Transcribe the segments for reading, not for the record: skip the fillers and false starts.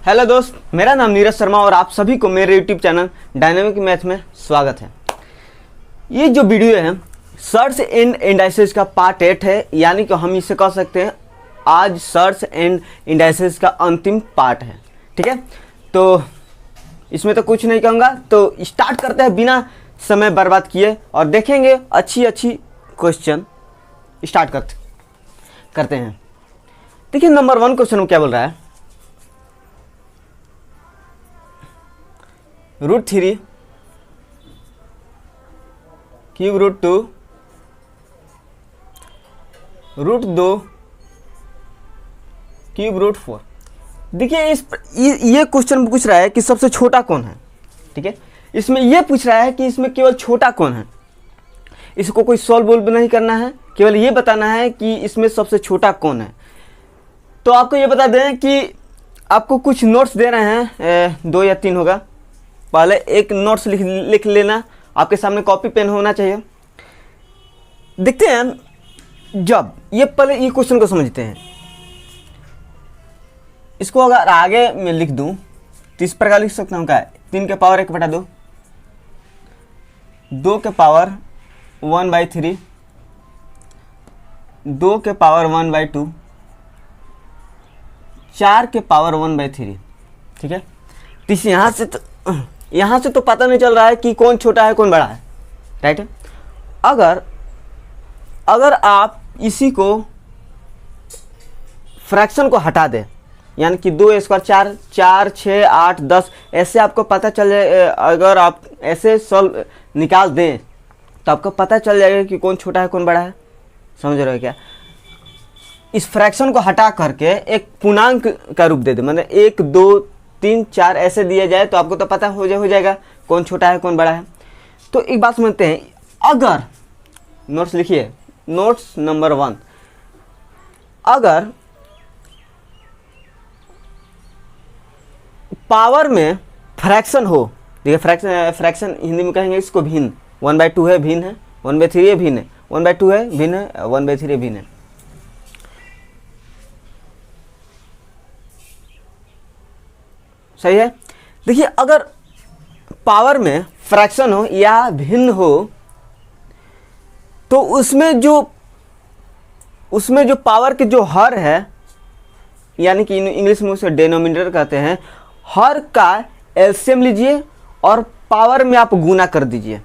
Hello दोस्त, मेरा नाम नीरज शर्मा और आप सभी को मेरे यूट्यूब चैनल डायनामिक मैथ में स्वागत है। ये जो वीडियो है सर्च एंड इंडाइसेस का पार्ट 8 है, यानी कि हम इसे कह सकते हैं आज सर्च एंड इंडाइसेस का अंतिम पार्ट है। ठीक है, तो इसमें तो कुछ नहीं कहूँगा, तो स्टार्ट करते हैं बिना समय बर्बाद किए और देखेंगे अच्छी क्वेश्चन। स्टार्ट करते हैं। देखिए नंबर 1 क्वेश्चन क्या बोल रहा है, √3 क्यूब √2 √2 क्यूब √4। देखिए ये क्वेश्चन पूछ रहा है कि सबसे छोटा कौन है। ठीक है, इसमें ये पूछ रहा है कि इसमें केवल छोटा कौन है। इसको कोई सॉल्व नहीं करना है, केवल ये बताना है कि इसमें सबसे छोटा कौन है। तो आपको ये बता दें कि आपको कुछ नोट्स दे रहे हैं, 2 या 3 होगा। पहले एक नोट्स लिख लेना, आपके सामने कॉपी पेन होना चाहिए। देखते हैं, जब ये पहले ये क्वेश्चन को समझते हैं। इसको अगर आगे मैं लिख दूं तो इस प्रकार लिख सकता हूं, क्या है 3 के पावर 1/2, 2 के पावर 1/3, 2 के पावर 1/2, 4 के पावर 1/3। ठीक है, तो यहाँ से तो पता नहीं चल रहा है कि कौन छोटा है कौन बड़ा है। राइट है, अगर आप इसी को फ्रैक्शन को हटा दें, यानी कि 2 स्क्वायर 4, 4, 6, 8, 10 ऐसे आपको पता चल जाए। अगर आप ऐसे सॉल्व निकाल दें तो आपको पता चल जाएगा कि कौन छोटा है कौन बड़ा है। समझ रहे हो क्या? इस फ्रैक्शन को हटा करके एक पूर्णांक का रूप दे दे, मतलब 1, 2, 3, 4 ऐसे दिया जाए तो आपको तो पता हो जाएगा कौन छोटा है कौन बड़ा है। तो एक बात समझते हैं, अगर नोट्स लिखिए, नोट्स नंबर 1, अगर पावर में फ्रैक्शन हो, देखिए फ्रैक्शन हिंदी में कहेंगे इसको भिन्न। 1/2 है भिन्न है, 1/3 है भिन्न है, 1/2 है भिन्न है, 1/3 भिन्न है। सही है। देखिए अगर पावर में फ्रैक्शन हो या भिन्न हो तो उसमें जो पावर के जो हर है, यानी कि इंग्लिश में उसे डिनोमिनेटर कहते हैं, हर का एलसीएम लीजिए और पावर में आप गुना कर दीजिए।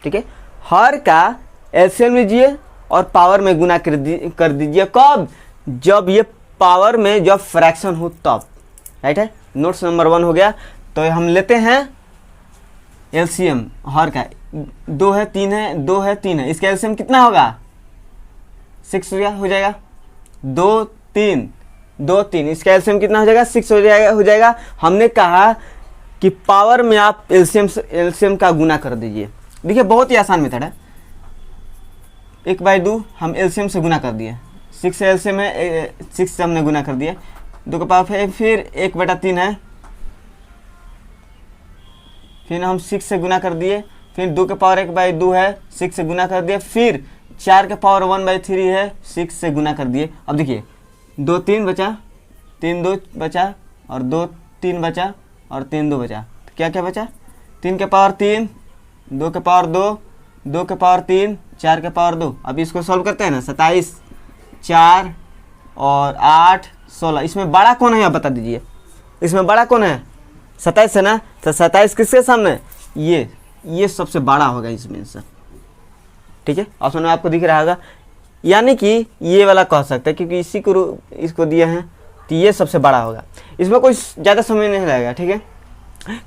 ठीक है, हर का एलसीएम लीजिए और पावर में गुना कर दीजिए। कब? जब ये पावर में जब फ्रैक्शन हो तब। राइट है, नोट्स नंबर 1 हो गया। तो हम लेते हैं एलसीएम हर का, 2 है 3 है, 2 है 3 है, इसका एलसीएम कितना होगा? 6 हो जाएगा। 2 3 2 3, इसका एलसीएम कितना हो जाएगा? 6 हो जाएगा। हमने कहा कि पावर में आप एलसीएम का गुना कर दीजिए। देखिए बहुत ही आसान मेथड है। 1/2 हम एलसीएम से गुना कर दिए, 6 एलसीएम है, 6 से हमने गुना कर दिया। 2 के पावर फिर 1/3 है, फिर हम 6 से गुना कर दिए, फिर 2 के पावर 1/2 है, 6 से गुना कर दिए, फिर 4 के पावर 1/3 है, 6 से गुना कर दिए। अब देखिए 2 3 बचा, 3 2 बचा और 2 3 बचा और 3 2 बचा। तो क्या क्या बचा? 3 के पावर 3, 2 के पावर 2, 2 के पावर 3, 4 के पावर 2। अब इसको सॉल्व करते हैं ना, 27, 4 और 8, 16। इसमें बड़ा कौन है आप बता दीजिए, इसमें बड़ा कौन है? 27 है ना, तो 27 किसके सामने? ये सबसे बड़ा होगा इसमें से। ठीक है, ऑप्शन में आपको दिख रहा होगा, यानी कि ये वाला कह सकते हैं क्योंकि इसको दिए हैं, तो ये सबसे बड़ा होगा। इसमें कोई ज़्यादा समय नहीं लगेगा। ठीक है,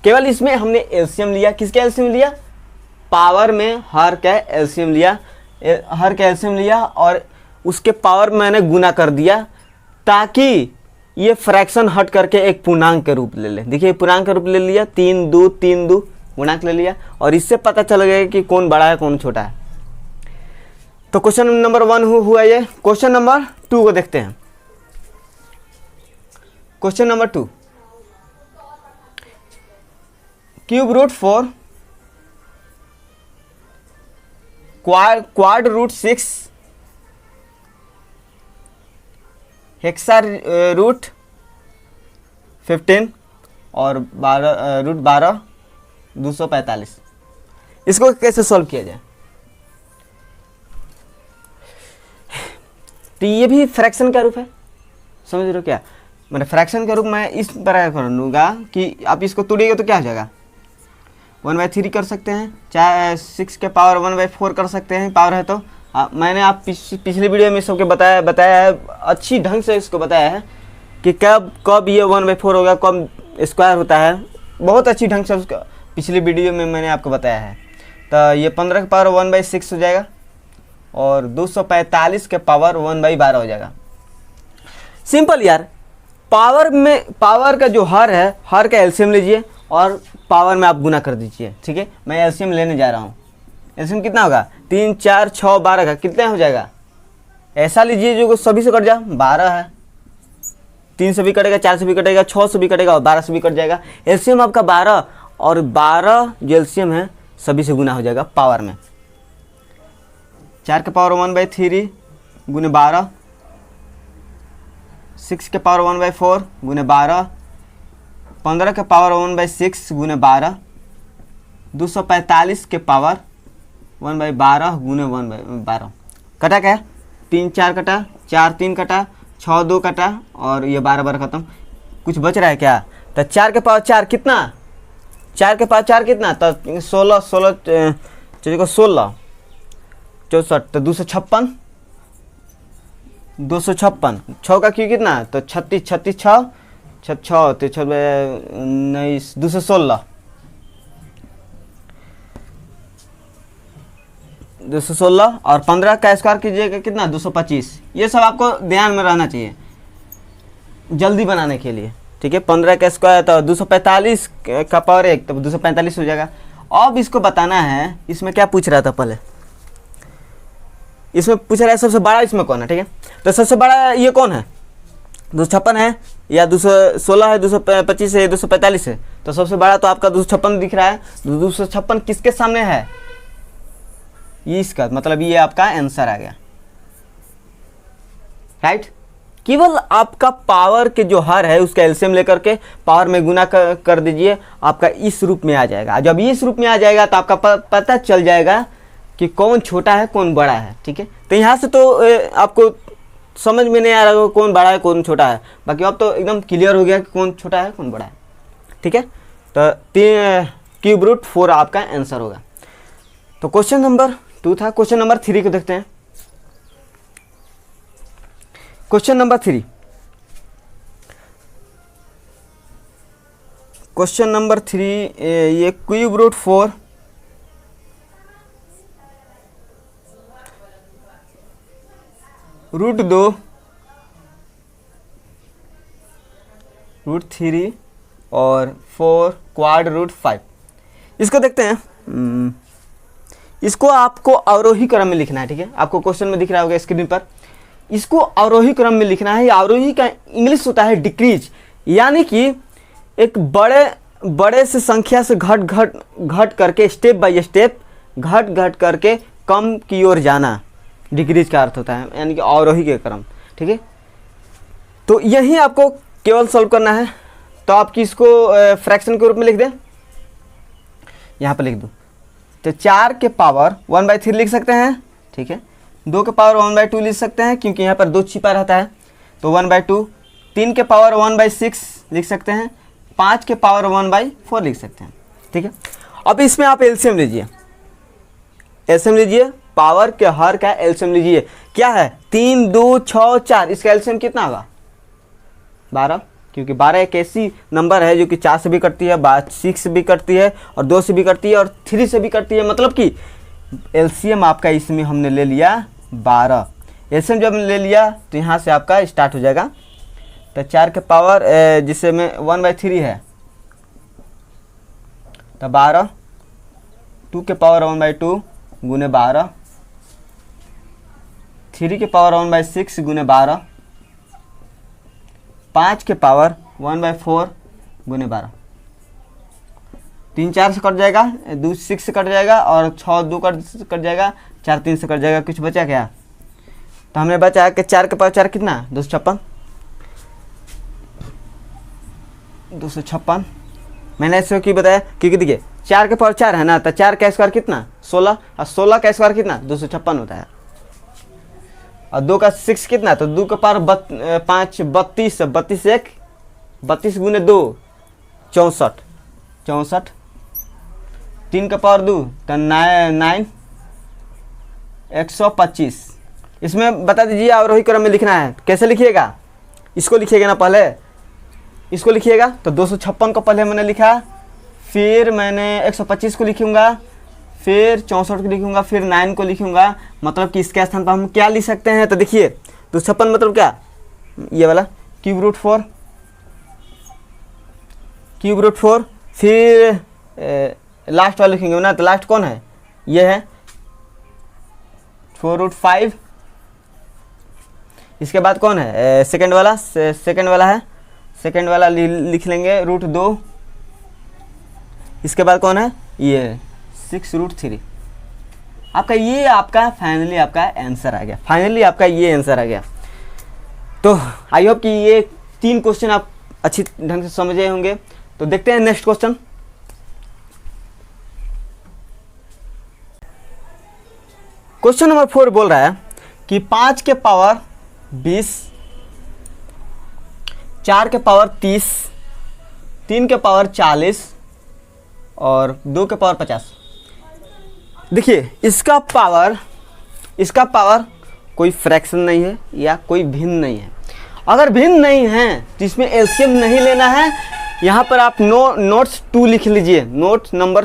केवल इसमें हमने एलसीएम लिया। किसका एलसीएम लिया? पावर में हर का एलसीएम लिया, हर का एलसीएम लिया और उसके पावर मैंने गुना कर दिया ताकि ये फ्रैक्शन हट करके एक पूर्णांक के रूप ले ले। देखिए पूर्णांक का रूप ले लिया, 3 2 3 2 पूर्णांक ले लिया और इससे पता चल गया कि कौन बड़ा है कौन छोटा है। तो क्वेश्चन नंबर 1 हुआ ये। क्वेश्चन नंबर 2 को देखते हैं। Question number 2, cube √4 quad √6 hexa root 15 और 12 रूट 12 245। इसको कैसे सॉल्व किया जाए? तो ये भी फ्रैक्शन का रूप है, समझ रहे हो क्या? मतलब फ्रैक्शन का रूप मैं इस तरह कर लूँगा कि आप इसको तोड़िएगा तो क्या हो जाएगा, 1/3 कर सकते हैं, चाहे 6 के पावर 1/4 कर सकते हैं, पावर है तो। मैंने आप पिछली वीडियो में सबके बताया है, अच्छी ढंग से इसको बताया है कि कब ये 1/4 होगा, कब स्क्वायर होता है, बहुत अच्छी ढंग से उसका पिछली वीडियो में मैंने आपको बताया है। तो ये 15 के पावर 1/6 हो जाएगा और 245 के पावर 1/12 हो जाएगा। सिंपल यार, पावर का जो हर है, हर का एलसीएम लीजिए और पावर में आप गुना कर दीजिए। ठीक है, मैं एलसीएम लेने जा रहा हूँ। एलसीएम कितना होगा, 3 4 6 12 का कितना हो जाएगा, ऐसा लीजिए जो सभी से कट जाए, 12 है, 3 से भी कटेगा, 4 से भी कटेगा, 6 से भी कटेगा और 12 से भी कट जाएगा। एलसीएम आपका 12 और 12 जो एलसीएम है सभी से गुना हो जाएगा पावर में। 4 के पावर 1/3 गुने 12, 6 के पावर 1/4 गुने 12, 15 के पावर 1/6 गुने 12, 245 के पावर 1/12 गुने 1/12। कटा क्या, 3 4 कटा, 4 3 कटा, 6 2 कटा और ये 12 12 खत्म। कुछ बच रहा है क्या? तो 4 के पावर 4 कितना, 4 के पावर 4 कितना, तो 16 16 16 64, तो 256 256, 6 का क्यों कितना, तो 36 36 6 6 तो 19 216 216 और 15 का स्क्वायर कीजिएगा कितना, 225। ये सब आपको ध्यान में रहना चाहिए जल्दी बनाने के लिए। ठीक है, 15 का स्क्वायर तो 245 का पावर 1 तो 245 हो जाएगा। अब इसको बताना है, इसमें क्या पूछ रहा था पहले, इसमें पूछ रहा है सबसे बड़ा इसमें कौन है। ठीक है, तो सबसे बड़ा ये कौन है, 256 है या 216 है, 225 है, 245 है। तो सबसे बड़ा तो आपका 256 दिख रहा है। 256 किसके सामने है, ये इसका मतलब ये आपका आंसर आ गया, राइट। केवल आपका पावर के जो हर है उसका एलसीएम लेकर के पावर में गुना कर दीजिए, आपका इस रूप में आ जाएगा। जब इस रूप में आ जाएगा तो आपका पता चल जाएगा कि कौन छोटा है कौन बड़ा है। ठीक है, तो यहाँ से तो आपको समझ में नहीं आ रहा कौन बड़ा है कौन छोटा है, बाकी अब तो एकदम क्लियर हो गया कि कौन छोटा है कौन बड़ा है। ठीक है, तो क्यूब रूट 4 आपका आंसर होगा। तो क्वेश्चन नंबर 2 था। क्वेश्चन नंबर 3 को देखते हैं। क्वेश्चन नंबर 3, क्वेश्चन नंबर 3 ये क्यूब रूट 4 रूट 2 रूट 3 और 4 क्वाड रूट 5। इसको देखते हैं। इसको आपको अवरोही क्रम में लिखना है। ठीक है, आपको क्वेश्चन में दिख रहा होगा स्क्रीन पर, इसको अवरोही क्रम में लिखना है। अवरोही का इंग्लिश होता है डिक्रीज, यानी कि एक बड़े से संख्या से घट करके स्टेप बाय स्टेप घट करके कम की ओर जाना, डिक्रीज का अर्थ होता है, यानी कि अवरोही के क्रम। ठीक है, तो यही आपको केवल सॉल्व करना है। तो आप किसको फ्रैक्शन के रूप में लिख दें, यहाँ पर लिख दूँ तो 4 के पावर 1/3 लिख सकते हैं। ठीक है, 2 के पावर 1/2 लिख सकते हैं क्योंकि यहाँ पर 2 छिपा रहता है तो 1/2। 3 के पावर 1/6 लिख सकते हैं। 5 के पावर 1/4 लिख सकते हैं। ठीक है, अब इसमें आप एलसीएम लीजिए, एलसीएम लीजिए, पावर के हर का एलसीएम लीजिए। क्या है, 3 2 6 4, इसका एलसीएम कितना होगा, 12, क्योंकि 12 एक ऐसी नंबर है जो कि 4 से भी कटती है, 6 से भी कटती है और 2 से भी कटती है और 3 से भी कटती है। मतलब कि एलसीएम आपका इसमें हमने ले लिया 12। एलसीएम जब ले लिया तो यहाँ से आपका स्टार्ट हो जाएगा। तो 4 के पावर जिससे में 1/3 है तो 12, 2 के पावर 1/2 गुने 12, 3 के पावर 1/6 गुने 12, 5 के पावर 1/4 गुने 12। 3 4 से कट जाएगा, 2 6 से कट जाएगा और 6 2 कट जाएगा, 4 3 से कट जाएगा। कुछ बचा क्या, तो हमने बचा कि 4 के पावर 4 कितना, 256, मैंने ऐसे क्यों बताया, क्योंकि देखिए 4 के पावर 4 है ना, तो 4 का स्क्वायर कितना 16, और 16 का स्क्वायर कितना 256 होता है, और 2 का 6 कितना, तो 2 के पावर 5 32, 32 1 32 गुने 2 64 64, 3 का पावर 2 तो 9 125। इसमें बता दीजिए आरोही क्रम में लिखना है, कैसे लिखिएगा, इसको लिखिएगा ना पहले, इसको लिखिएगा। तो 256 को पहले मैंने लिखा, फिर मैंने 125 को लिखूंगा, फिर 64 को लिखूंगा, फिर 9 को लिखूंगा। मतलब कि इसके स्थान पर हम क्या लिख सकते हैं, तो देखिए 256 मतलब क्या, ये वाला क्यूब रूट 4, फिर लास्ट वाला लिखेंगे ना, तो लास्ट कौन है, ये है 4 रूट 5। इसके बाद कौन है सेकंड वाला, है सेकंड वाला लिख लेंगे रूट 2। इसके बाद कौन है, ये 6 रूट 3। आपका ये फाइनली आपका आंसर आ गया, फाइनली आपका ये आंसर आ गया। तो आई होप कि ये 3 क्वेश्चन आप अच्छी ढंग से समझे होंगे। तो देखते हैं नेक्स्ट क्वेश्चन। क्वेश्चन नंबर 4 बोल रहा है कि 5 के पावर 20, 4 के पावर 30, 3 के पावर 40 और 2 के पावर 50। देखिए इसका पावर कोई फ्रैक्शन नहीं है या कोई भिन्न नहीं है। अगर भिन्न नहीं है तो इसमें एलसीएम नहीं लेना है। यहाँ पर आप नोट्स 2 लिख लीजिए, नोट नंबर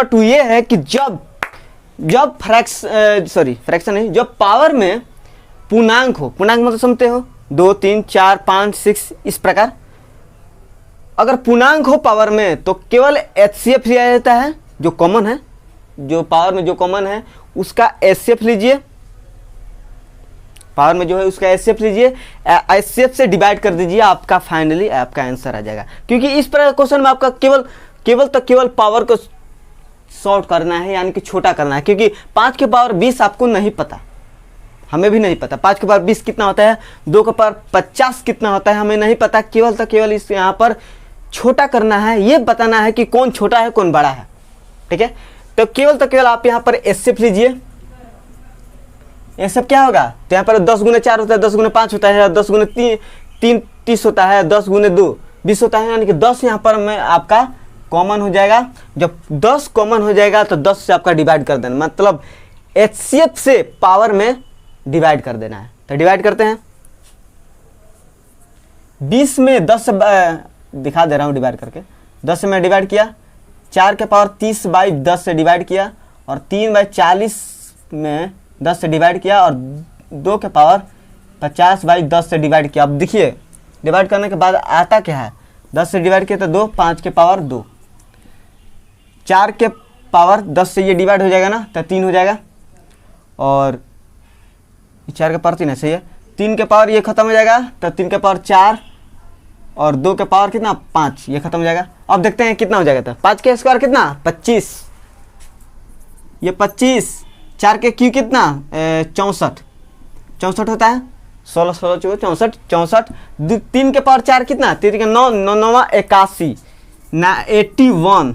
2 ये है कि जब फ्रैक्शन नहीं, जब पावर में पूर्णांक मतलब समझते हो 2 3 4 5 6 इस प्रकार, अगर पूर्णांक हो पावर में तो केवल एचसीएफ लिया जाता है, जो कॉमन है, जो पावर में जो कॉमन है उसका एचसीएफ लीजिए, पावर में जो है उसका एचसीएफ लीजिए, एचसीएफ से डिवाइड कर दीजिए, आपका फाइनली आपका आंसर आ जाएगा। क्योंकि इस प्रकार क्वेश्चन में आपका केवल पावर को शॉर्ट करना है, यानी कि छोटा करना है। क्योंकि 5 के पावर 20 आपको नहीं पता, हमें भी नहीं पता 5 के पावर 20 कितना होता है, 2 के पावर 50 कितना होता है, हमें नहीं पता। केवल इस यहाँ पर छोटा करना है, ये बताना है कि कौन छोटा है कौन बड़ा है, ठीक है। तो केवल आप यहाँ पर एचसीएफ लीजिए। ये सब क्या होगा, तो यहाँ पर 10 गुने 4 होता है, 10 गुने 5 होता है, 10 गुने 3 30 होता है, 10 गुने 2 20 होता है, यानी कि 10 यहाँ पर में आपका कॉमन हो जाएगा। जब 10 कॉमन हो जाएगा तो 10 से आपका डिवाइड कर देना, मतलब एचसीएफ से पावर में डिवाइड कर देना है। तो डिवाइड करते हैं, 20 में 10 से दिखा दे रहा हूँ डिवाइड करके, 10 से मैं डिवाइड किया, 4 के पावर 30 बाई 10 से डिवाइड किया, और 3 बाई 40 में 10 से डिवाइड किया, और 2 के पावर 50 बाई 10 से डिवाइड किया। अब देखिए डिवाइड करने के बाद आता क्या है, 10 से डिवाइड किया तो 2, 5 के पावर 2, 4 के पावर 10 से ये डिवाइड हो जाएगा ना, तो 3 हो जाएगा, और 4 के पावर 3 ऐसे ही है, 3 के पावर ये खत्म हो जाएगा, तो 3 के पावर 4 और 2 के पावर कितना 5, ये खत्म हो जाएगा। अब देखते हैं कितना हो जाएगा, तो 5 के स्क्वायर कितना 25, ये 25, 4 के क्यू कितना 64 होता है, 16 16 64 64, 3 के पावर 4 कितना, 3 के 9 9 9 81 81,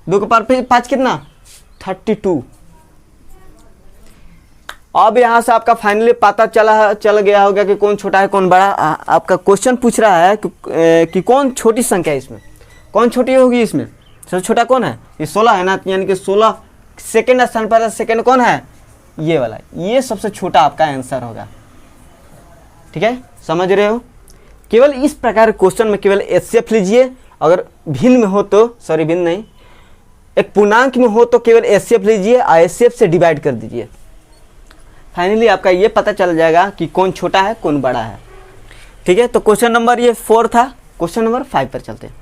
2 के पावर 5 कितना 32। अब यहाँ से आपका फाइनली पता चल गया होगा कि कौन छोटा है कौन बड़ा। आपका क्वेश्चन पूछ रहा है कि कौन छोटी संख्या है, इसमें कौन छोटी होगी, इसमें सबसे छोटा कौन है, ये 16 है ना, यानी कि 16 सेकेंड स्थान पर, सेकेंड कौन है, ये वाला, ये सबसे छोटा आपका आंसर होगा, ठीक है, समझ रहे हो। केवल इस प्रकार क्वेश्चन में केवल एचसीएफ लीजिए, अगर भिन्न में हो तो, सॉरी भिन्न नहीं, एक पूर्णांक में हो तो केवल एचसीएफ लीजिए, एचसीएफ से डिवाइड कर दीजिए, फाइनली आपका ये पता चल जाएगा कि कौन छोटा है कौन बड़ा है, ठीक है। तो क्वेश्चन नंबर ये 4 था। क्वेश्चन नंबर 5 पर चलते हैं।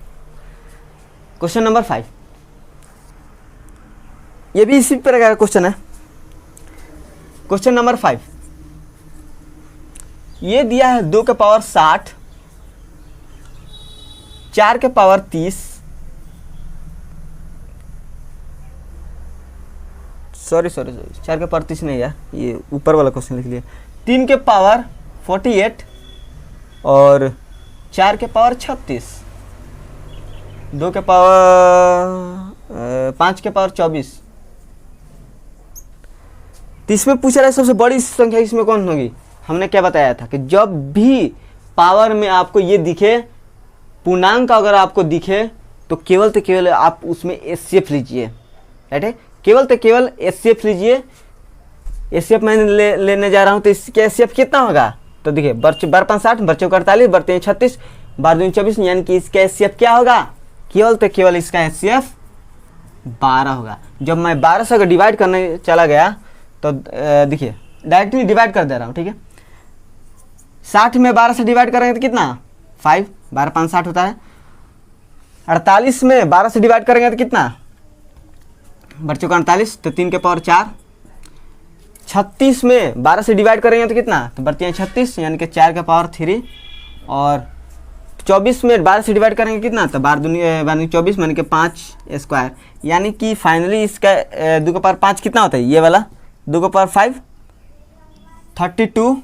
क्वेश्चन नंबर 5 ये भी इसी प्रकार का क्वेश्चन है। क्वेश्चन नंबर 5 ये दिया है 2 के पावर 60, 4 के पावर 30, सॉरी 4 के पावर 30 नहीं है, ये ऊपर वाला क्वेश्चन लिख लिया, 3 के पावर 48 और 4 के पावर 36। 2 के पावर 5 के पावर 24। तो इसमें पूछ रहा है सबसे बड़ी संख्या इसमें कौन होगी। हमने क्या बताया था कि जब भी पावर में आपको ये दिखे, पूर्णांक अगर आपको दिखे, तो केवल आप उसमें एचसीएफ लीजिए, राइट है। केवल एचसीएफ लीजिए। एचसीएफ मैं लेने जा रहा हूँ, तो इसका एचसीएफ कितना होगा। तो देखिए बार 5 60, बच्चों का 48, बढ़ते 36, 12 दूनी 24, यानी कि इसका एचसीएफ क्या होगा। केवल इसका एचसीएफ 12 होगा। जब मैं 12 से अगर डिवाइड करने चला गया तो देखिए डायरेक्टली डिवाइड कर दे रहा हूँ, ठीक है। 60 में 12 से डिवाइड करेंगे तो कितना 5, 12 5 60 होता है। 48 में 12 से डिवाइड करेंगे तो कितना बढ़ चुका 48, तो 3 के पावर 4। 36 में 12 से डिवाइड करेंगे तो कितना, तो बढ़ती है 36, यानी कि 4 के पावर 3। और 24 में 12 से डिवाइड करेंगे कितना, तो 12 दूनी 24, यानी कि 5 स्क्वायर। यानी कि फाइनली इसका 2 के पावर 5 कितना होता है, ये वाला 2 के पावर 5 32,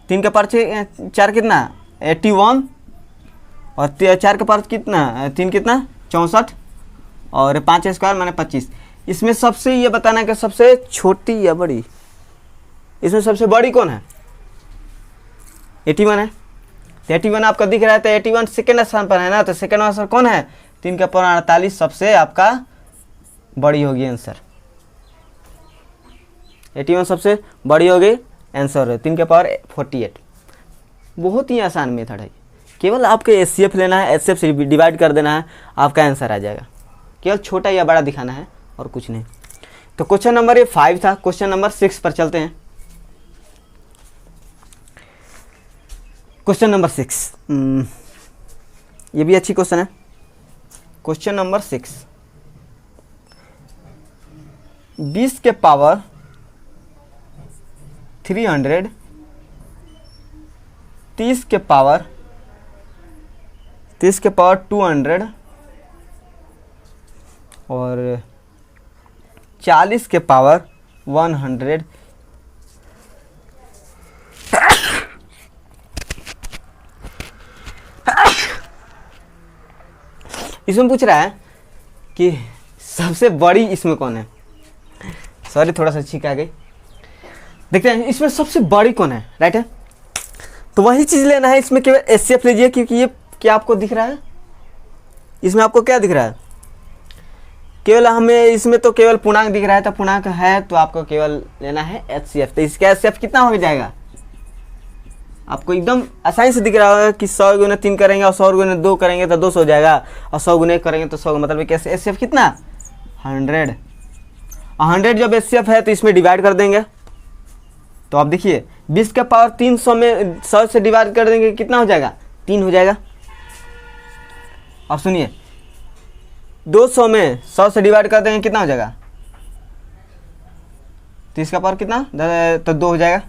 3 के पावर 4 कितना 81, और 4 के पावर कितना 3 कितना 64, और 5 स्क्वायर माने 25। इसमें सबसे ये बताना है कि सबसे छोटी या बड़ी, इसमें सबसे बड़ी कौन है, 81 है। तो 81 आपका दिख रहा है, तो 81 सेकेंड स्थान पर है ना, तो सेकेंड आंसर कौन है, 3 के पावर 48 सबसे आपका बड़ी होगी आंसर। 81 सबसे बड़ी होगी आंसर है, 3 के पावर 48। बहुत ही आसान मेथड है, केवल आपको एचसीएफ लेना है, एचसीएफ से डिवाइड कर देना है, आपका आंसर आ जाएगा। केवल छोटा या बड़ा दिखाना है और कुछ नहीं। तो क्वेश्चन नंबर ये 5 था। क्वेश्चन नंबर 6 पर चलते हैं। क्वेश्चन नंबर 6 ये भी अच्छी क्वेश्चन है। क्वेश्चन नंबर 6, 20 के पावर 300, 30 के पावर 200 और 40 के पावर 100। इसमें पूछ रहा है कि सबसे बड़ी इसमें कौन है। सॉरी थोड़ा सा छींक आ गई। देखते हैं इसमें सबसे बड़ी कौन है, राइट है। तो वही चीज़ लेना है। इसमें केवल एचसीएफ लीजिए, क्योंकि ये क्या आपको दिख रहा है, इसमें आपको क्या दिख रहा है, केवल हमें इसमें तो केवल पूर्णांक दिख रहा है। तो पूर्णांक है तो आपको केवल लेना है एचसीएफ। तो इसका एचसीएफ कितना हो जाएगा, आपको एकदम आसानी से दिख रहा होगा कि 100 गुने 3 करेंगे और 100 गुने 2 करेंगे तो 200 हो जाएगा, और 100 गुने करेंगे तो 100, मतलब कैसे एचसीएफ कितना 100। 100 जब एचसीएफ है तो इसमें डिवाइड कर देंगे। तो आप देखिए 20 का पावर 300 में 100 से डिवाइड कर देंगे कितना हो जाएगा, 3 हो जाएगा। और सुनिए 200 में 100 से डिवाइड कर देंगे कितना हो जाएगा, 30 का पावर कितना, तो 2 हो जाएगा।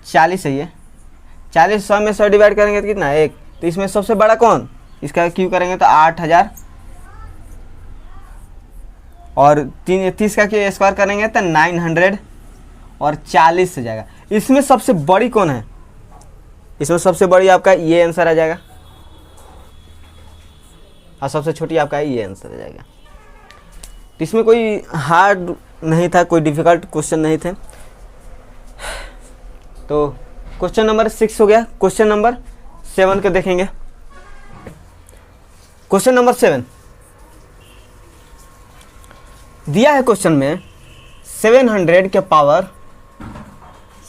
40 है ये, 40 100 में 100 डिवाइड करेंगे तो कितना 1। तो इसमें सबसे बड़ा कौन, इसका क्यू करेंगे तो 8000, और 30 का क्यू स्क्वायर करेंगे तो 900, और 40 हो जाएगा। इसमें सबसे बड़ी कौन है, इसमें सबसे बड़ी आपका ये आंसर आ जाएगा, और सबसे छोटी आपका ये आंसर आ जाएगा। तो इसमें कोई हार्ड नहीं था, कोई डिफिकल्ट क्वेश्चन नहीं थे। तो क्वेश्चन नंबर 6 हो गया। क्वेश्चन नंबर 7 को देखेंगे। क्वेश्चन नंबर 7 दिया है क्वेश्चन में 700 के पावर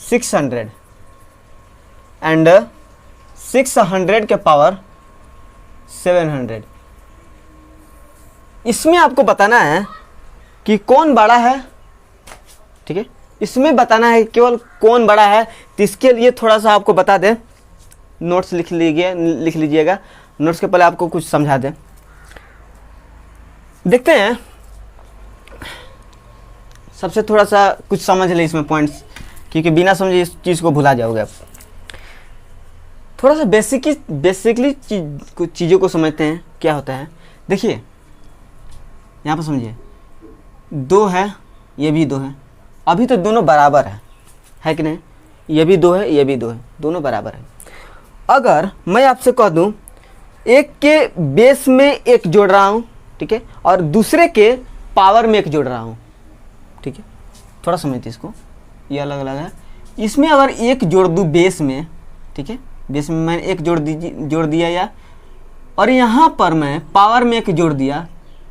600 एंड 600 के पावर 700। इसमें आपको बताना है कि कौन बड़ा है, ठीक है। इसमें बताना है केवल कौन बड़ा है। तो इसके लिए थोड़ा सा आपको बता दें, नोट्स लिख लीजिएगा। नोट्स के पहले आपको कुछ समझा दें। देखते हैं, सबसे थोड़ा सा कुछ समझ लें इसमें पॉइंट्स, क्योंकि बिना समझे इस चीज़ को भुला जाओगे आप। थोड़ा सा बेसिकली कुछ चीज़ों को समझते हैं क्या होता है। देखिए यहाँ पर समझिए, 2 है, ये भी 2 है। अभी तो दोनों बराबर है कि नहीं, ये भी 2 है, ये भी 2 है, दोनों बराबर है। अगर मैं आपसे कह दूं एक के बेस में एक जोड़ रहा हूं, ठीक है, और दूसरे के पावर में एक जोड़ रहा हूं, ठीक है, थोड़ा समझते इसको, ये अलग अलग है। इसमें अगर एक जोड़ दूं बेस में, ठीक है, बेस में मैंने एक जोड़ दिया या, और यहाँ पर मैं पावर में एक जोड़ दिया,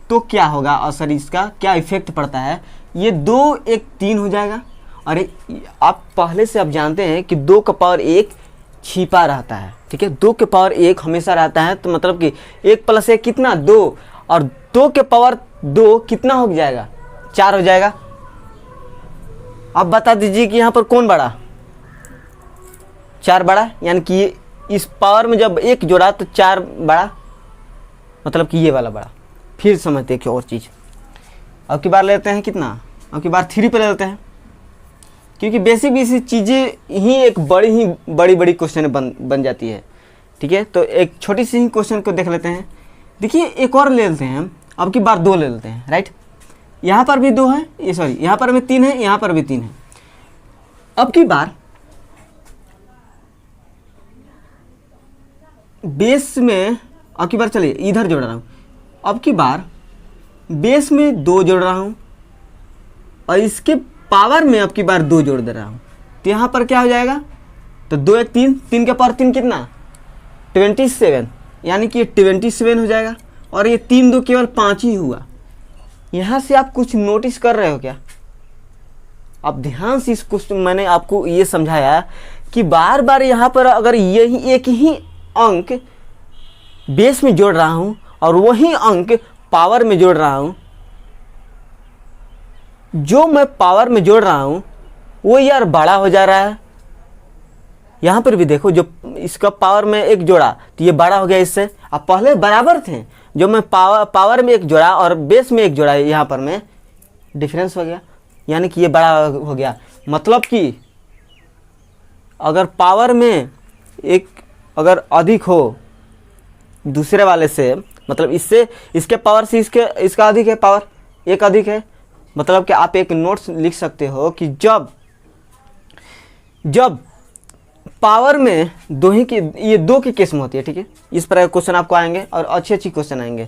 तो क्या होगा असर, इसका क्या इफेक्ट पड़ता है, ये 2 1 3 हो जाएगा। और आप पहले से आप जानते हैं कि 2 का पावर 1 छिपा रहता है, ठीक है, 2 के पावर 1 हमेशा रहता है, तो मतलब कि 1 + 1 कितना 2, और 2 के पावर 2 कितना हो जाएगा 4 हो जाएगा। अब बता दीजिए कि यहाँ पर कौन बड़ा, 4 बड़ा, यानी कि इस पावर में जब 1 जोड़ा तो 4 बड़ा, मतलब कि ये वाला बड़ा। फिर समझते हैं कि और चीज़, अब की बार लेते हैं कितना, अब की बार 3 पे लेते हैं, क्योंकि बेसिक चीज़ें ही एक बड़ी क्वेश्चन बन जाती है, ठीक है। तो एक छोटी सी ही क्वेश्चन को देख लेते हैं। देखिए एक और ले लेते हैं हम, अब की बार 2 ले लेते हैं, राइट। यहाँ पर भी 2 है, ये सॉरी यहाँ पर भी 3 है, यहाँ पर भी 3 है। अब की बार बेस में, अब की बार चलिए इधर जोड़ रहा हूँ, अब की बार बेस में 2 जोड़ रहा हूँ और इसके पावर में अब की बार 2 जोड़ दे रहा हूँ, तो यहाँ पर क्या हो जाएगा, तो 2 1 3, 3 के पावर 3 कितना 27, यानी कि ये 27 हो जाएगा। और ये 3 2 केवल 5 ही हुआ। यहाँ से आप कुछ नोटिस कर रहे हो क्या, आप ध्यान से इस क्वेश्चन, मैंने आपको ये समझाया कि बार बार यहाँ पर अगर यही एक ही अंक बेस में जोड़ रहा हूँ और वही अंक पावर में जोड़ रहा हूँ, जो मैं पावर में जोड़ रहा हूँ वो यार बड़ा हो जा रहा है। यहाँ पर भी देखो, जो इसका पावर में 1 जोड़ा तो ये बड़ा हो गया इससे। अब पहले बराबर थे, जो मैं पावर में 1 जोड़ा और बेस में 1 जोड़ा, यहाँ पर में डिफरेंस हो गया, यानी कि ये बड़ा हो गया। मतलब कि अगर पावर में एक अगर अधिक हो दूसरे वाले से, मतलब इससे इसके पावर से इसका अधिक है, पावर 1 अधिक है, मतलब कि आप एक नोट्स लिख सकते हो कि जब पावर में 2 ही की, ये 2 के केस में होती है, ठीक है, इस प्रकार क्वेश्चन आपको आएंगे और अच्छी क्वेश्चन आएंगे।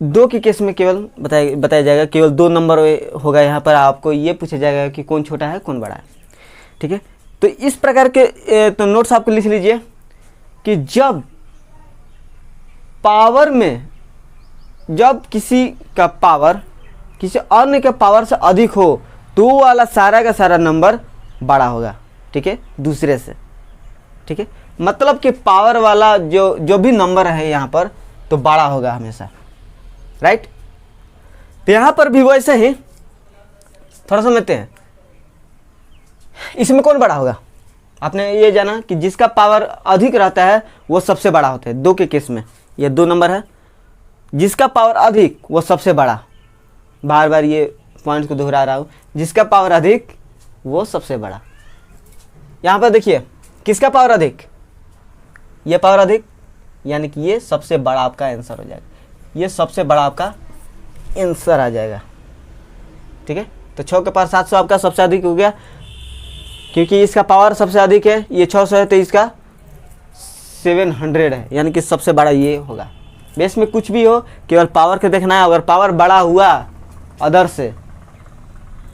2 के केस में केवल बताया जाएगा, केवल 2 नंबर होगा। यहाँ पर आपको ये पूछा जाएगा कि कौन छोटा है कौन बड़ा है, ठीक है। तो इस प्रकार के तो नोट्स आपको लिख लीजिए कि जब पावर में, जब किसी का पावर किसी अन्य के पावर से अधिक हो तो वाला सारा का सारा नंबर बड़ा होगा, ठीक है, दूसरे से, ठीक है। मतलब कि पावर वाला जो भी नंबर है यहाँ पर तो बड़ा होगा हमेशा, राइट। तो यहाँ पर भी वैसे ही थोड़ा समझते हैं, इसमें कौन बड़ा होगा। आपने ये जाना कि जिसका पावर अधिक रहता है वो सबसे बड़ा होता है। 2 के केस में ये 2 नंबर है, जिसका पावर अधिक वो सबसे बड़ा, बार बार ये पॉइंट को दोहरा रहा हूँ, जिसका पावर अधिक वो सबसे बड़ा। यहाँ पर देखिए किसका पावर अधिक, ये पावर अधिक, यानी कि ये सबसे बड़ा आपका आंसर हो जाएगा, ये सबसे बड़ा आपका आंसर आ जाएगा, ठीक है। तो 6 के पावर 700 आपका सबसे अधिक हो गया, क्योंकि इसका पावर सबसे अधिक है, ये 600 है तो इसका 700 है, यानी कि सबसे बड़ा ये होगा। बेस में कुछ भी हो, केवल पावर के देखना है। अगर पावर बड़ा हुआ अदर से,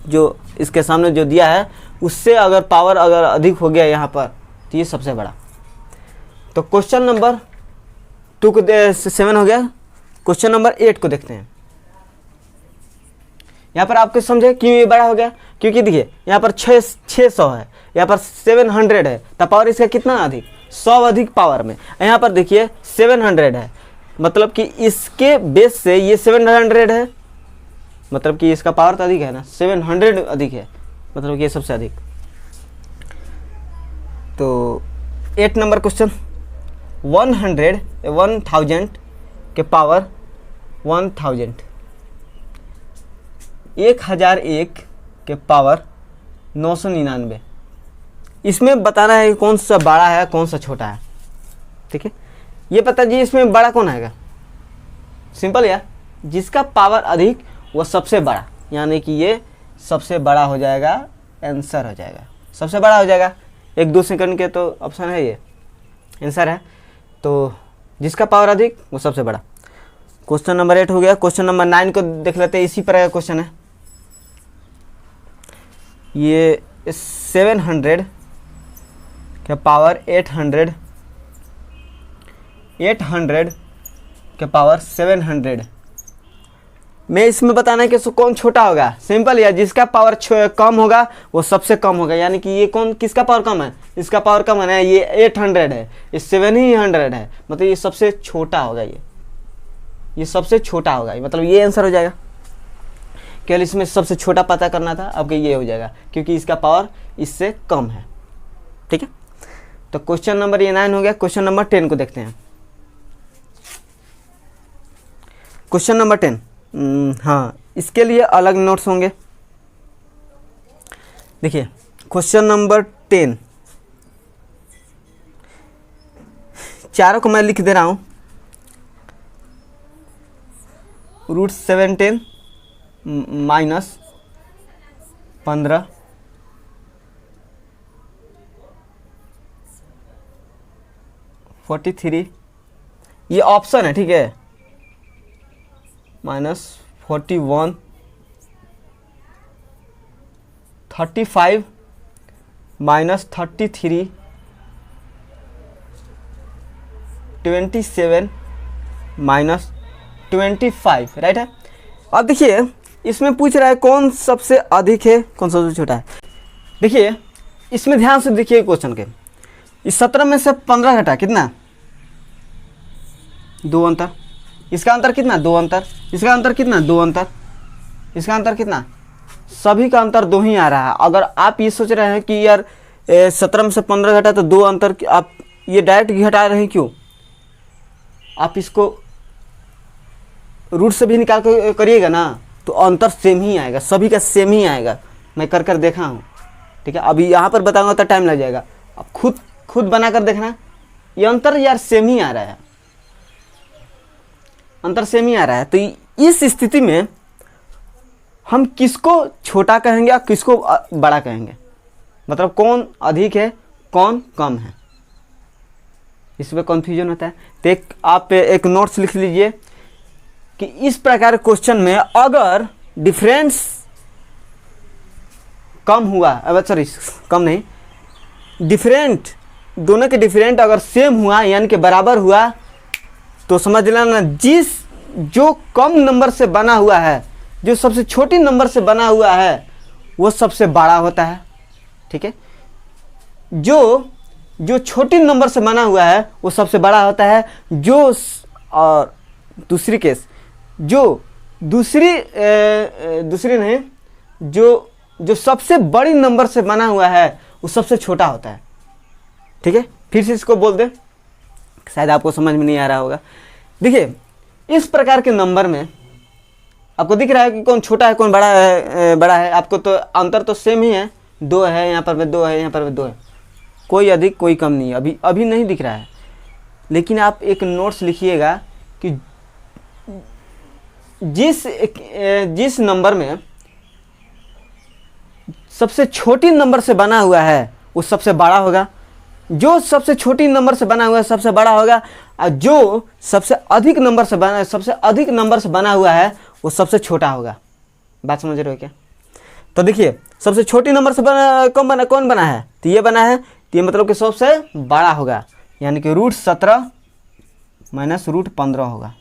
जो इसके सामने जो दिया है उससे अगर पावर अगर अधिक हो गया यहाँ पर, तो ये सबसे बड़ा। तो क्वेश्चन नंबर 2 को 7 हो गया। क्वेश्चन नंबर 8 को देखते हैं। यहाँ पर आपको समझे क्यों ये बड़ा हो गया, क्योंकि देखिए यहाँ पर 600 है, यहाँ पर 700 है, तो पावर इसका कितना अधिक, 100 अधिक पावर में। यहाँ पर देखिए 700 है, मतलब कि इसके बेस से ये 700 है, मतलब कि इसका पावर तो अधिक है ना, 700 अधिक है, मतलब कि ये सबसे अधिक। तो 8 नंबर क्वेश्चन, 1000 के पावर 1000, 1001 के पावर 999। इसमें बताना है कि कौन सा बड़ा है कौन सा छोटा है, ठीक है। ये पता जी इसमें बड़ा कौन आएगा, सिंपल यार, जिसका पावर अधिक वो सबसे बड़ा, यानी कि ये सबसे बड़ा हो जाएगा, आंसर हो जाएगा, सबसे बड़ा हो जाएगा। 1-2 सेकंड के तो ऑप्शन है ये, आंसर है। तो जिसका पावर अधिक वो सबसे बड़ा। क्वेश्चन नंबर 8 हो गया। क्वेश्चन नंबर 9 को देख लेते हैं, इसी तरह का क्वेश्चन है। ये 700 के पावर 800 के पावर 700 में इसमें बताना है कि कौन छोटा होगा। सिंपल यार, जिसका पावर कम होगा वो सबसे कम होगा, यानी कि ये कौन, किसका पावर कम है, इसका पावर कम है ना, ये 800 है, ये 700 है, मतलब ये सबसे छोटा होगा, ये सबसे छोटा होगा, मतलब ये आंसर हो जाएगा। केवल इसमें सबसे छोटा पता करना था, अब ये हो जाएगा क्योंकि इसका पावर इससे कम है। ठीक है, तो क्वेश्चन नंबर ये 9 हो गया। क्वेश्चन नंबर 10 को देखते हैं। क्वेश्चन नंबर 10, हाँ इसके लिए अलग नोट्स होंगे। देखिए क्वेश्चन नंबर 10, चारों को मैं लिख दे रहा हूं। √17 माइनस 15 43, ये ऑप्शन है, ठीक है, -41 35 -33 27 -25, राइट है। अब देखिए इसमें पूछ रहा है कौन सबसे अधिक है, कौन सबसे छोटा है। देखिए इसमें ध्यान से देखिए क्वेश्चन के, इस 17 में से 15 घटा कितना, 2 अंतर, इसका अंतर कितना, 2 अंतर, इसका अंतर कितना, 2 अंतर, इसका अंतर कितना, सभी का अंतर 2 ही आ रहा है। अगर आप ये सोच रहे हैं कि यार 17 में से 15 घटा तो 2 अंतर, आप ये डायरेक्ट घटा रहे हैं, क्यों, आप इसको रूट से भी निकाल कर करिएगा ना तो अंतर सेम ही आएगा, सभी का सेम ही आएगा, मैं कर कर देखा हूँ। ठीक है, अभी यहाँ पर बताऊंगा तो टाइम लग जाएगा, अब खुद बना कर देखना, ये अंतर यार सेम ही आ रहा है, अंतर सेम ही आ रहा है। तो इस स्थिति में हम किसको छोटा कहेंगे और किसको बड़ा कहेंगे, मतलब कौन अधिक है कौन कम है, इसमें कन्फ्यूजन होता है। तो आप एक नोट्स लिख लीजिए कि इस प्रकार क्वेश्चन में अगर डिफरेंस कम हुआ, अब सॉरी कम नहीं, डिफरेंट, दोनों के डिफरेंट अगर सेम हुआ यानी कि बराबर हुआ, तो समझ लेना जो कम नंबर से बना हुआ है, जो सबसे छोटी नंबर से बना हुआ है वो सबसे बड़ा होता है। ठीक है, जो छोटी नंबर से बना हुआ है वो सबसे बड़ा होता है। और दूसरी केस, दूसरी नहीं, जो सबसे बड़ी नंबर से बना हुआ है वो सबसे छोटा होता है। ठीक है, फिर से इसको बोल दे, शायद आपको समझ में नहीं आ रहा होगा। देखिए इस प्रकार के नंबर में आपको दिख रहा है कि कौन छोटा है कौन बड़ा है, आपको तो अंतर तो सेम ही है, 2 है यहाँ पर, 2 है यहाँ पर, 2 है, कोई अधिक कोई कम नहीं है, अभी नहीं दिख रहा है। लेकिन आप एक नोट्स लिखिएगा कि जिस नंबर में सबसे छोटी नंबर से बना हुआ है वो सबसे बड़ा होगा, जो सबसे छोटी नंबर से बना हुआ है सबसे बड़ा होगा, और जो सबसे अधिक नंबर से बना हुआ है वो सबसे छोटा होगा। बात समझ रहे हो क्या? तो देखिए सबसे छोटी नंबर से कौन बना है, तो ये बना है, तो ये मतलब कि सबसे बड़ा होगा, यानी कि √17 माइनस √15 होगा,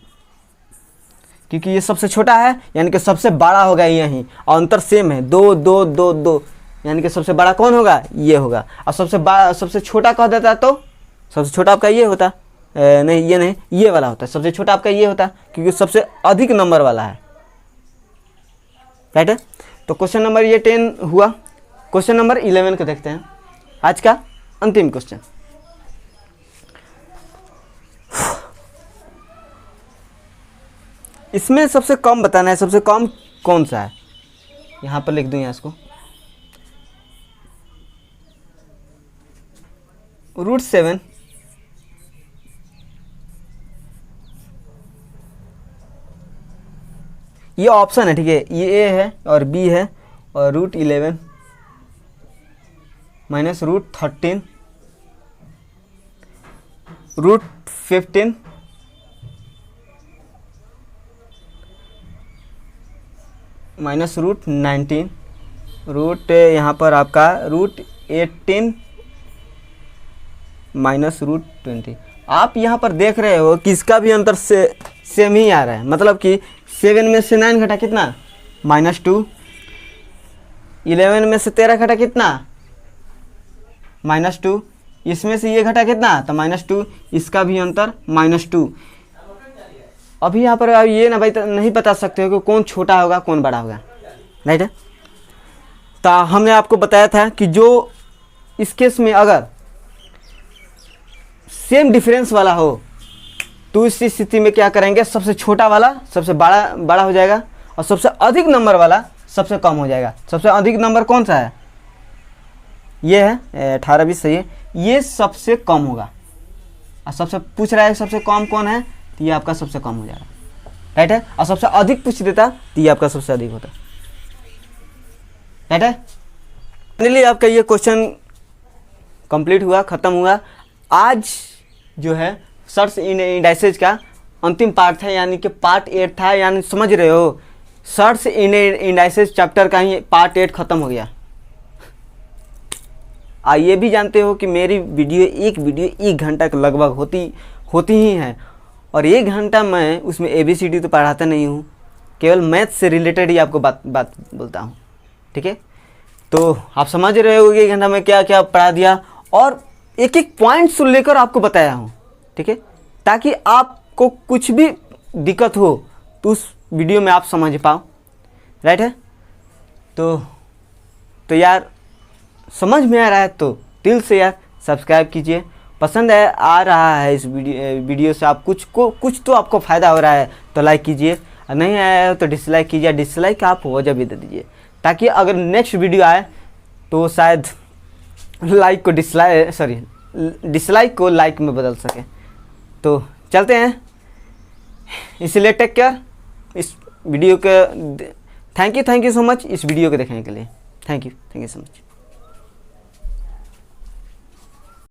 क्योंकि ये सबसे छोटा है यानी कि सबसे बड़ा होगा यहीं, और अंतर सेम है, 2 2 2 2, यानी कि सबसे बड़ा कौन होगा, ये होगा। और सबसे छोटा कह देता तो सबसे छोटा आपका ये होता, नहीं ये नहीं, ये वाला होता है, सबसे छोटा आपका ये होता, क्योंकि सबसे अधिक नंबर वाला है, राइट है। तो क्वेश्चन नंबर ये 10 हुआ। क्वेश्चन नंबर 11 को देखते हैं, आज का अंतिम क्वेश्चन। इसमें सबसे कम बताना है, सबसे कम कौन सा है, यहां पर लिख दूं यहाँ इसको, √7 ये ऑप्शन है, ठीक है, ये ए है और बी है, और √11 माइनस √13 √15 माइनस √19 रूट यहाँ पर आपका √18 माइनस √20। आप यहाँ पर देख रहे हो कि इसका भी अंतर से सेम ही आ रहा है, मतलब कि 7 में से 9 घटा कितना -2, 11 में से 13 घटा कितना -2, इसमें से ये घटा कितना तो -2, इसका भी अंतर -2। अभी यहाँ पर आप ये ना भाई नहीं बता सकते हो कि कौन छोटा होगा कौन बड़ा होगा, राइट है। तो हमने आपको बताया था कि जो इस केस में अगर सेम डिफरेंस वाला हो तो इस स्थिति में क्या करेंगे, सबसे छोटा वाला सबसे बड़ा हो जाएगा और सबसे अधिक नंबर वाला सबसे कम हो जाएगा। सबसे अधिक नंबर कौन सा है, ये है 18 20 सही है, ये सबसे कम होगा। और सबसे पूछ रहा है सबसे कम कौन है, तो ये आपका सबसे कम हो जाएगा, राइट है। और सबसे अधिक पूछ देता तो ये आपका सबसे अधिक होता, राइट है। फाइनली आपका ये क्वेश्चन कंप्लीट हुआ, ख़त्म हुआ। आज जो है सर्च इन इंडाइसेज का अंतिम पार्ट था, यानी कि पार्ट 8 था, यानी समझ रहे हो सर्च इन इंडाइसेज चैप्टर का ही पार्ट 8 ख़त्म हो गया। ये भी जानते हो कि मेरी एक वीडियो 1 घंटा के लगभग होती ही है, और 1 घंटा मैं उसमें ABCD तो पढ़ाता नहीं हूँ, केवल मैथ से रिलेटेड ही आपको बात बोलता हूँ, ठीक है। तो आप समझ रहे हो कि 1 घंटा में क्या क्या पढ़ा दिया और एक एक पॉइंट्स लेकर आपको बताया हूँ, ठीक है, ताकि आपको कुछ भी दिक्कत हो तो उस वीडियो में आप समझ पाओ, राइट है। तो यार समझ में आ रहा है तो दिल से यार सब्सक्राइब कीजिए। पसंद आ रहा है इस वीडियो से आप कुछ तो आपको फ़ायदा हो रहा है तो लाइक कीजिए, और नहीं आया है तो डिसलाइक कीजिए। डिसलाइक आप वजह भी दे दीजिए, ताकि अगर नेक्स्ट वीडियो आए तो शायद डिसलाइक को लाइक में बदल सके। तो चलते हैं, इसलिए टेक केयर। इस वीडियो के थैंक यू सो मच इस वीडियो को देखने के लिए। Thank you so much.